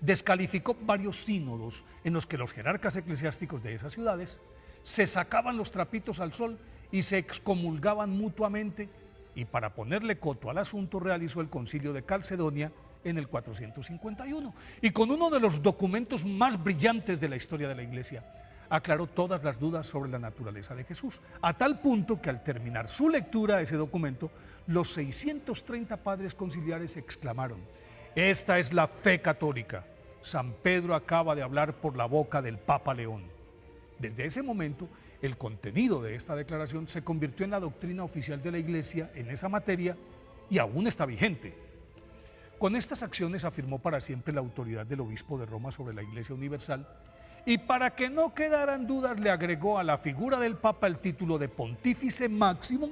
descalificó varios sínodos en los que los jerarcas eclesiásticos de esas ciudades se sacaban los trapitos al sol y se excomulgaban mutuamente, y para ponerle coto al asunto realizó el concilio de Calcedonia en el 451, y con uno de los documentos más brillantes de la historia de la Iglesia, aclaró todas las dudas sobre la naturaleza de Jesús, a tal punto que al terminar su lectura a ese documento, los 630 padres conciliares exclamaron: «Esta es la fe católica. San Pedro acaba de hablar por la boca del Papa León». Desde ese momento, el contenido de esta declaración se convirtió en la doctrina oficial de la Iglesia en esa materia y aún está vigente. Con estas acciones afirmó para siempre la autoridad del obispo de Roma sobre la Iglesia Universal, y para que no quedaran dudas le agregó a la figura del Papa el título de Pontífice Máximo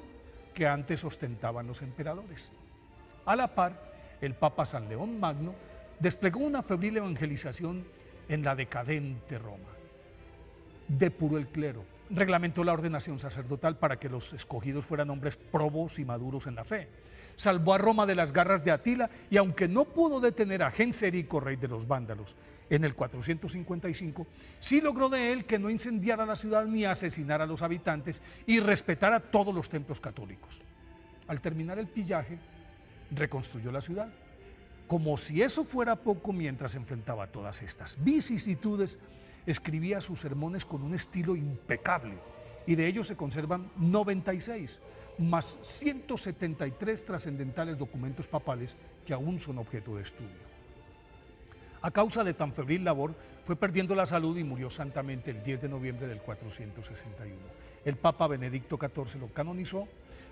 que antes ostentaban los emperadores. A la par, el Papa San León Magno desplegó una febril evangelización en la decadente Roma. Depuró el clero, reglamentó la ordenación sacerdotal para que los escogidos fueran hombres probos y maduros en la fe. Salvó a Roma de las garras de Atila y, aunque no pudo detener a Genserico, rey de los vándalos, en el 455, sí logró de él que no incendiara la ciudad ni asesinara a los habitantes y respetara todos los templos católicos. Al terminar el pillaje, reconstruyó la ciudad. Como si eso fuera poco, mientras enfrentaba todas estas vicisitudes, escribía sus sermones con un estilo impecable, y de ellos se conservan 96, más 173 trascendentales documentos papales que aún son objeto de estudio. A causa de tan febril labor, fue perdiendo la salud y murió santamente el 10 de noviembre del 461. El Papa Benedicto XIV lo canonizó,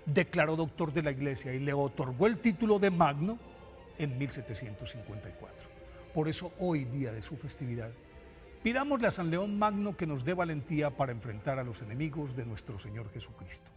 declaró doctor de la Iglesia y le otorgó el título de Magno en 1754. Por eso, hoy, día de su festividad, pidámosle a San León Magno que nos dé valentía para enfrentar a los enemigos de nuestro Señor Jesucristo.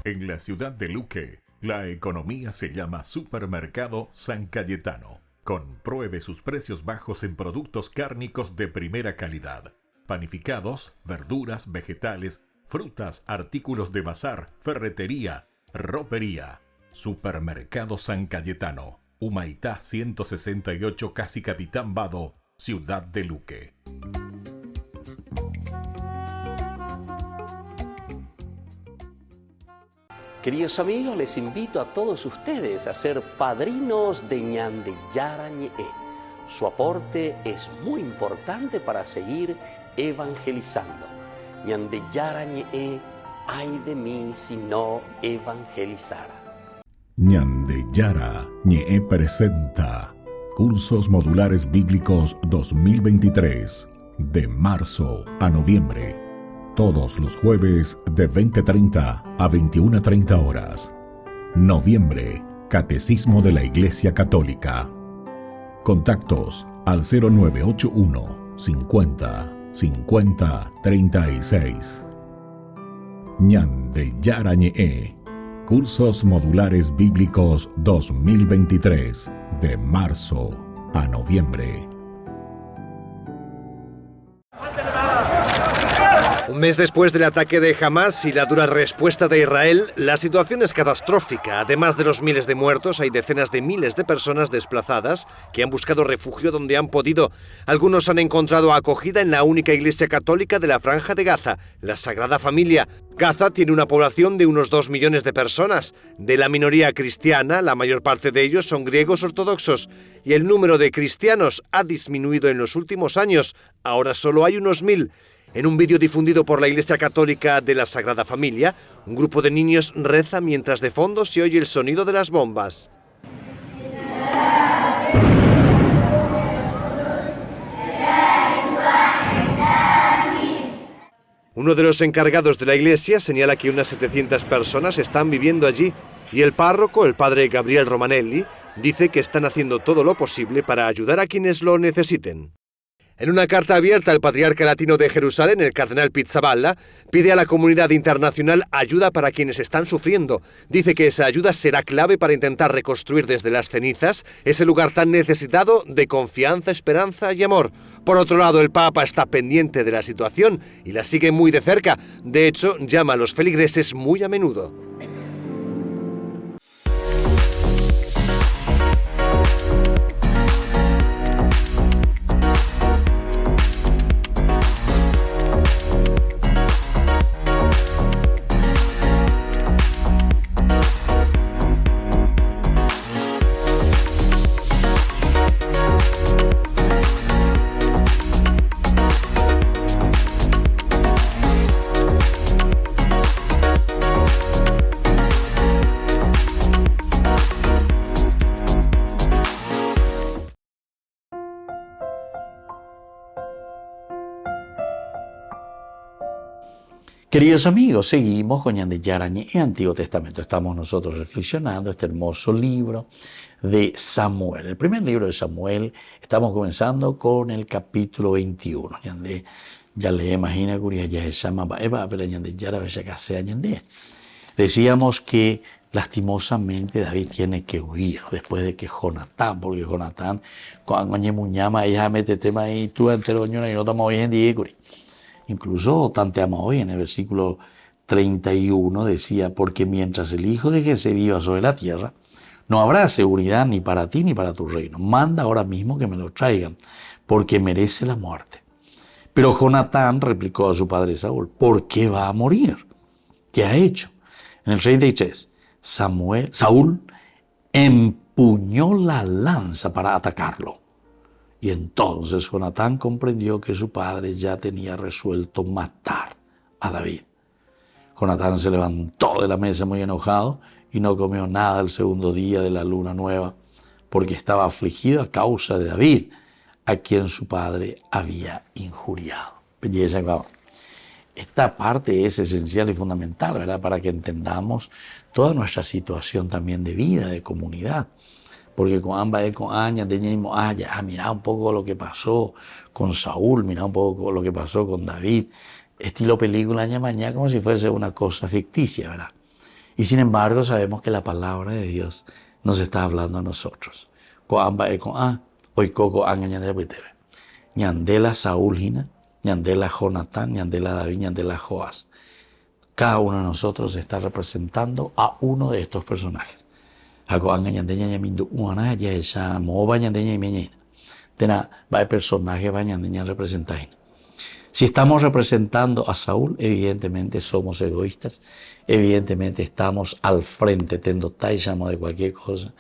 En la ciudad de Luque, la economía se llama Supermercado San Cayetano. Compruebe sus precios bajos en productos cárnicos de primera calidad. Panificados, verduras, vegetales, frutas, artículos de bazar, ferretería, ropería. Supermercado San Cayetano. Humaitá 168, Casi Capitán Vado, Ciudad de Luque. Queridos amigos, les invito a todos ustedes a ser padrinos de Ñande Yara Ñe'e. Su aporte es muy importante para seguir evangelizando. Ñande Yara Ñe'e, ay de mí si no evangelizara. Ñande Yara Ñe'e presenta Cursos Modulares Bíblicos 2023, de marzo a noviembre. Todos los jueves de 20:30 a 21:30 horas. Noviembre, Catecismo de la Iglesia Católica. Contactos al 0981 50 50 36. Ñande Yara Ñe'e. Cursos Modulares Bíblicos 2023, de marzo a noviembre. Un mes después del ataque de Hamas y la dura respuesta de Israel, la situación es catastrófica. Además de los miles de muertos, hay decenas de miles de personas desplazadas que han buscado refugio donde han podido. Algunos han encontrado acogida en la única iglesia católica de la Franja de Gaza, la Sagrada Familia. Gaza tiene una población de unos 2 millones de personas. De la minoría cristiana, la mayor parte de ellos son griegos ortodoxos, y el número de cristianos ha disminuido en los últimos años. Ahora solo hay unos 1000. En un vídeo difundido por la Iglesia Católica de la Sagrada Familia, un grupo de niños reza mientras de fondo se oye el sonido de las bombas. Uno de los encargados de la iglesia señala que unas 700 personas están viviendo allí y el párroco, el padre Gabriel Romanelli, dice que están haciendo todo lo posible para ayudar a quienes lo necesiten. En una carta abierta, el patriarca latino de Jerusalén, el cardenal Pizzaballa, pide a la comunidad internacional ayuda para quienes están sufriendo. Dice que esa ayuda será clave para intentar reconstruir desde las cenizas ese lugar tan necesitado de confianza, esperanza y amor. Por otro lado, el Papa está pendiente de la situación y la sigue muy de cerca. De hecho, llama a los feligreses muy a menudo. Queridos amigos, seguimos con Ñande Yara Ñe'e, Antiguo Testamento. Estamos nosotros reflexionando este hermoso libro de Samuel. El primer libro de Samuel, estamos comenzando con el capítulo 21. Ñande, ya le imagina que ya se llama, pero Ñande Yara Ñande. Decíamos que lastimosamente David tiene que huir después de que Jonatán, porque Jonatán, cuando Ñemuñama, ella mete tema ahí, tú entero, y no estamos hoy en día. Incluso Tanteama hoy en el versículo 31 decía, porque mientras el hijo de Jesé viva sobre la tierra, no habrá seguridad ni para ti ni para tu reino. Manda ahora mismo que me lo traigan, porque merece la muerte. Pero Jonatán replicó a su padre Saúl, ¿por qué va a morir? ¿Qué ha hecho? En el 33, Saúl empuñó la lanza para atacarlo. Y entonces Jonatán comprendió que su padre ya tenía resuelto matar a David. Jonatán se levantó de la mesa muy enojado y no comió nada el segundo día de la luna nueva, porque estaba afligido a causa de David, a quien su padre había injuriado. Belleza, claro. Esta parte es esencial y fundamental, ¿verdad?, para que entendamos toda nuestra situación también de vida, de comunidad. Porque con ambas, con Aña, teníamos, mira un poco lo que pasó con Saúl, mira un poco lo que pasó con David, estilo película Aña Mañana, como si fuese una cosa ficticia, ¿verdad? Y sin embargo sabemos que la palabra de Dios nos está hablando a nosotros. Con ambas, hoy coco Aña de Buitebe. Ñandela Saúl Gina, Ñandela Jonatán, Ñandela David, Ñandela Joás. Cada uno de nosotros está representando a uno de estos personajes. Si estamos representando a Saúl, evidentemente somos egoístas, evidentemente estamos al frente, tendotáisamos de cualquier cosa.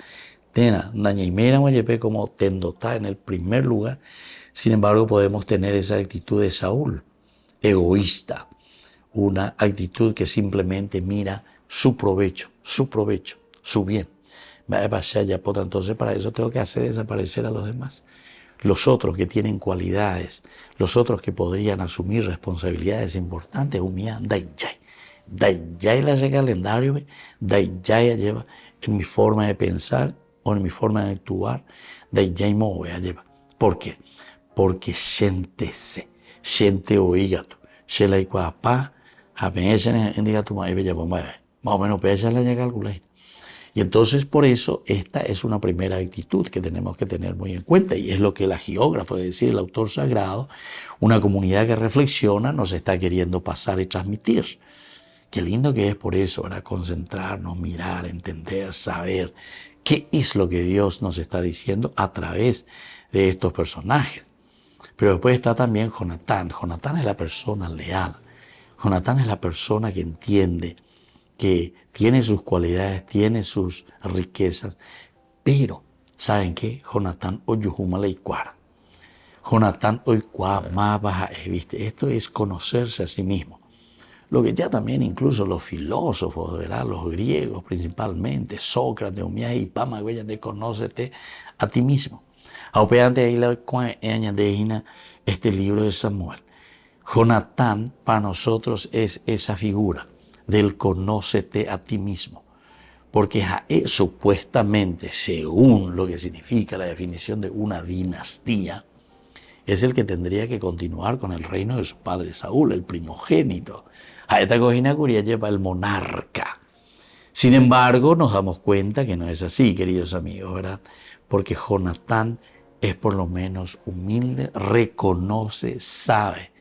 Tena, nañaimera moyepe como tendotá en el primer lugar. Sin embargo, podemos tener esa actitud de Saúl, egoísta, una actitud que simplemente mira su provecho, su bien. Entonces, para eso tengo que hacer desaparecer a los demás. Los otros que tienen cualidades, los otros que podrían asumir responsabilidades importantes, humillan, daiyay la ese calendario, daiyay lleva en mi forma de pensar o en mi forma de actuar, daiyay move lleva. ¿Por qué? Porque gente oígato, se la iguapa, a veces en diga tu madre, más o menos pesa la llega calcular. Y entonces por eso esta es una primera actitud que tenemos que tener muy en cuenta y es lo que el hagiógrafo, es decir, el autor sagrado, una comunidad que reflexiona, nos está queriendo pasar y transmitir. Qué lindo que es por eso, ¿verdad? Concentrarnos, mirar, entender, saber qué es lo que Dios nos está diciendo a través de estos personajes. Pero después está también Jonatán. Jonatán es la persona leal. Jonatán es la persona que entiende que tiene sus cualidades, tiene sus riquezas, pero, ¿saben qué? Jonatán oyuhuma leicuara. Jonatán oikua más baja, ¿viste? Esto es conocerse a sí mismo. Lo que ya también incluso los filósofos, ¿verdad? Los griegos principalmente, Sócrates, Umias y Pama, de conócete a ti mismo. Aupeante ahí la añade este libro de Samuel. Jonatán para nosotros es esa figura del conócete a ti mismo. Porque supuestamente, según lo que significa la definición de una dinastía, es el que tendría que continuar con el reino de su padre Saúl, el primogénito. A esta cojina curia lleva el monarca. Sin embargo, nos damos cuenta que no es así, queridos amigos, ¿verdad? Porque Jonatán es por lo menos humilde, reconoce, sabe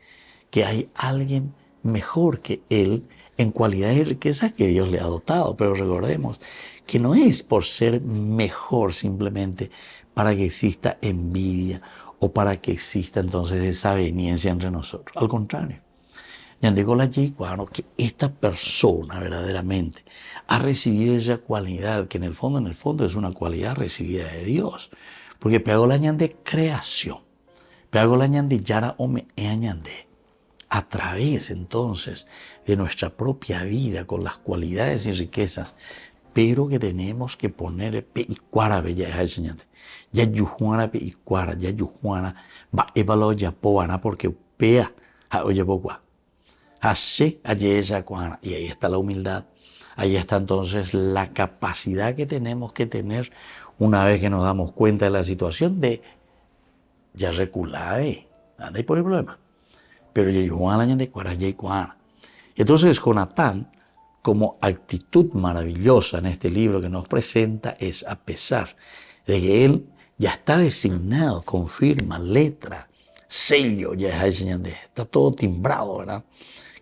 que hay alguien mejor que él en cualidades y riquezas que Dios le ha dotado. Pero recordemos que no es por ser mejor simplemente para que exista envidia o para que exista entonces desaveniencia entre nosotros. Al contrario, digo que esta persona verdaderamente ha recibido esa cualidad que en el fondo es una cualidad recibida de Dios. Porque pegó la de creación, pegó la de yara ome añande. A través entonces de nuestra propia vida con las cualidades y riquezas, pero que tenemos que poner pe y cuara bella es enseñante. Ya yujuana pe y cuara, ya yujuana va evalo ya poana porque pea a oye pocua. Así allí esa cuara y ahí está la humildad. Ahí está entonces la capacidad que tenemos que tener una vez que nos damos cuenta de la situación de ya recular, anda y por el problema. Pero entonces Jonatán, como actitud maravillosa en este libro que nos presenta, es a pesar de que él ya está designado con firma, letra, sello, ya está todo timbrado, ¿verdad?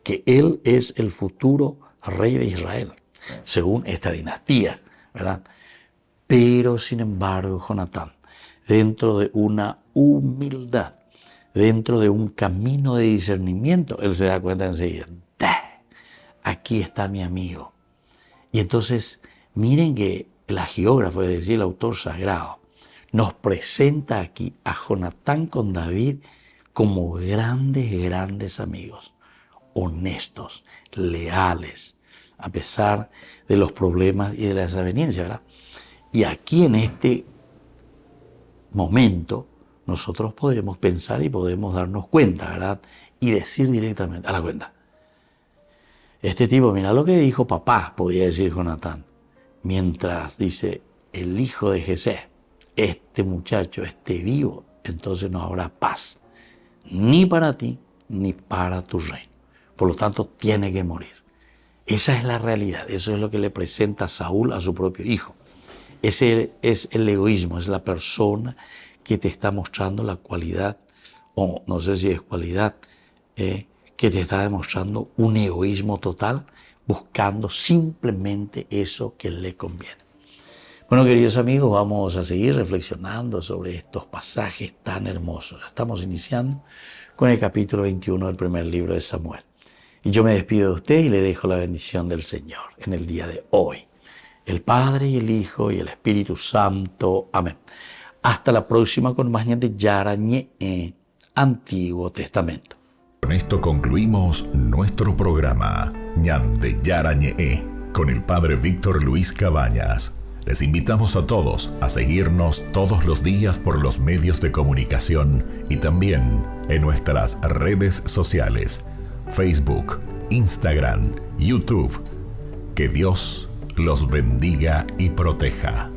Que él es el futuro rey de Israel, según esta dinastía, ¿verdad? Pero sin embargo, Jonatán, dentro de una humildad, dentro de un camino de discernimiento, él se da cuenta enseguida, aquí está mi amigo. Y entonces, miren que el hagiógrafo, es decir, el autor sagrado, nos presenta aquí a Jonatán con David como grandes amigos, honestos, leales, a pesar de los problemas y de la desaveniencia, ¿verdad? Y aquí en este momento, nosotros podemos pensar y podemos darnos cuenta, ¿verdad? Y decir directamente, a la cuenta. Este tipo, mira lo que dijo papá, podía decir Jonatán. Mientras dice el hijo de Jesé, este muchacho esté vivo, entonces no habrá paz, ni para ti, ni para tu reino. Por lo tanto, tiene que morir. Esa es la realidad, eso es lo que le presenta Saúl a su propio hijo. Ese es el egoísmo, es la persona que te está mostrando la cualidad, o no sé si es cualidad, que te está demostrando un egoísmo total, buscando simplemente eso que le conviene. Bueno, queridos amigos, vamos a seguir reflexionando sobre estos pasajes tan hermosos. Estamos iniciando con el capítulo 21 del primer libro de Samuel. Y yo me despido de usted y le dejo la bendición del Señor en el día de hoy. El Padre y el Hijo y el Espíritu Santo. Amén. Hasta la próxima con más Ñande Yarañe, Antiguo Testamento. Con esto concluimos nuestro programa Ñande Yarañe con el Padre Víctor Luis Cabañas. Les invitamos a todos a seguirnos todos los días por los medios de comunicación y también en nuestras redes sociales, Facebook, Instagram, YouTube. Que Dios los bendiga y proteja.